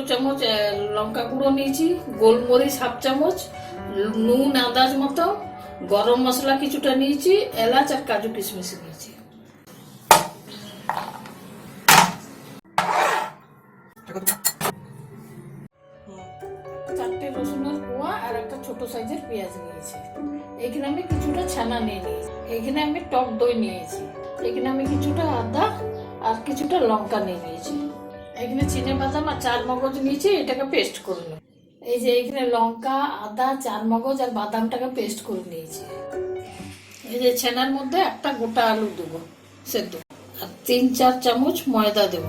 চামচ লঙ্কা গুঁড়ো নিয়েছি, গোলমরিচ হাফ চামচ, নুন আন্দাজ মতো, গরম মশলা কিছুটা নিয়েছি, এলাচ আর কাজু কিশমিশ নিয়েছি। চারটে রসুনের কোয়া আর একটা ছোট সাইজের পেঁয়াজ নিয়েছি। এখানে আমি কিছুটা ছানা নিয়ে নিয়েছি। এখানে আমি টক দই নিয়েছি। এখানে আমি কিছুটা আদা আর কিছুটা লঙ্কা নিয়ে নিয়েছি। এখানে চিনে বাদাম আর চার মগজ নিয়েছি, এটাকে পেস্ট করে নেব। এই যে এখানে লঙ্কা, আদা, চার মগজ আর বাদামটাকে পেস্ট করে নিয়েছি। এই যে ছানার মধ্যে একটা গোটা আলু দেবো সেদ্ধ, আর 3-4 চামচ ময়দা দেব।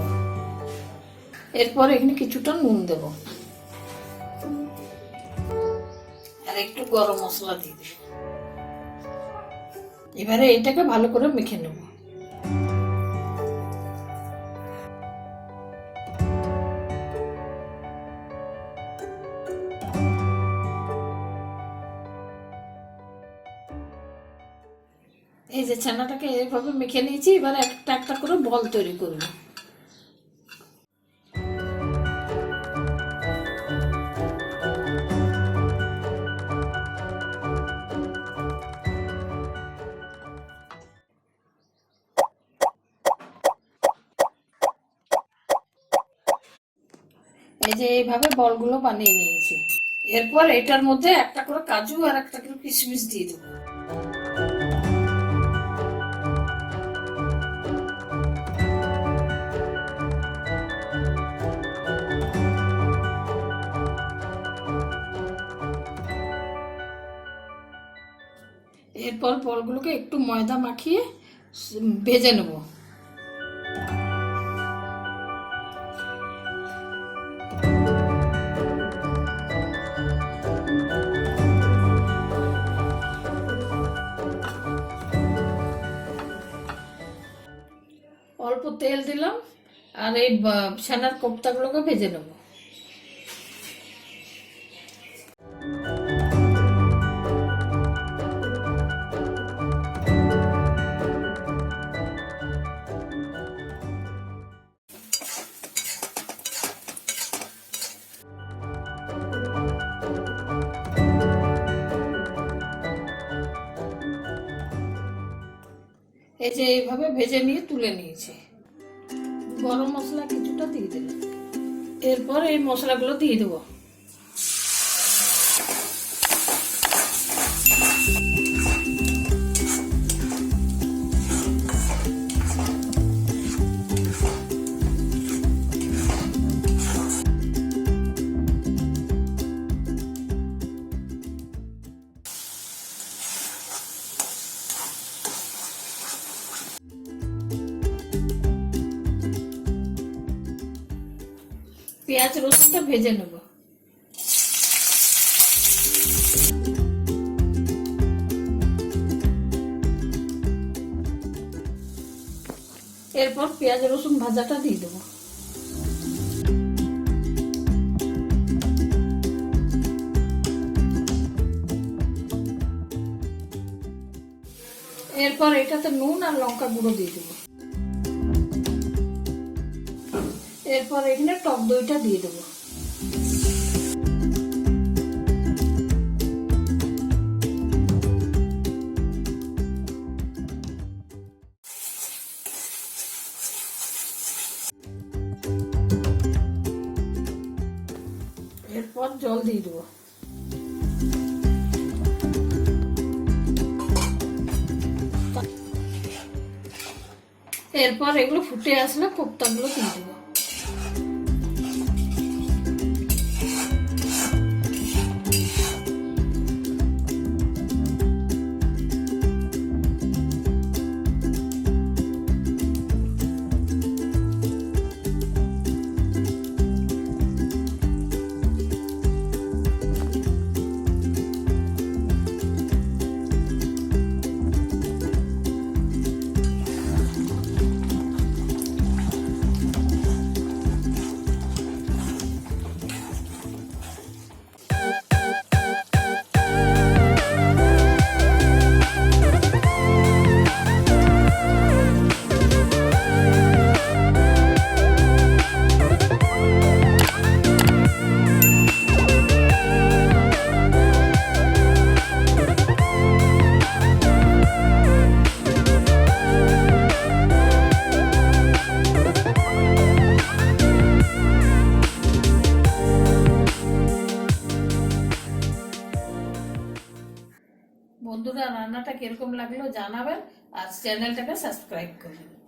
এরপর এখানে কিছুটা নুন দেব আর একটু গরম মশলা দিয়ে দেব। এবারে এটাকে ভালো করে মেখে নেব। এই যে ছানাটাকে এইভাবে মেখে নিয়েছি, এবার একটা একটা করে বল তৈরি করব। এই যে এইভাবে বলগুলো বানিয়ে নিয়েছি। এরপর এটার মধ্যে একটা করে কাজু আর একটা করে কিশমিশ দিয়ে দেবো। এরপর বলগুলোকে একটু ময়দা মাখিয়ে ভেজে নেব। অল্প তেল দিলাম আর এই ছানার কোফতাগুলোকে ভেজে নেব। এই যে এইভাবে ভেজে নিয়ে তুলে নিয়েছি। গরম মশলা কিছুটা দিয়ে দিলাম। এরপর এই মশলাগুলো দিয়ে দেবো। পেঁয়াজ রসুনটা ভেজে নেব। এরপর পেঁয়াজ রসুন ভাজাটা দিয়ে দেবো। এরপর এটাতে নুন আর লঙ্কা গুঁড়ো দিয়ে দেবো। এরপর এখানে টক দইটা দিয়ে দেবো। এরপর জল দিয়ে দেবো। এরপর এগুলো ফুটে আসলে কোফতাগুলো দিয়ে দেবো। বন্ধুরা রান্নাটা কিরকম লাগলো জানাবেন আর চ্যানেলটাকে সাবস্ক্রাইব করবেন।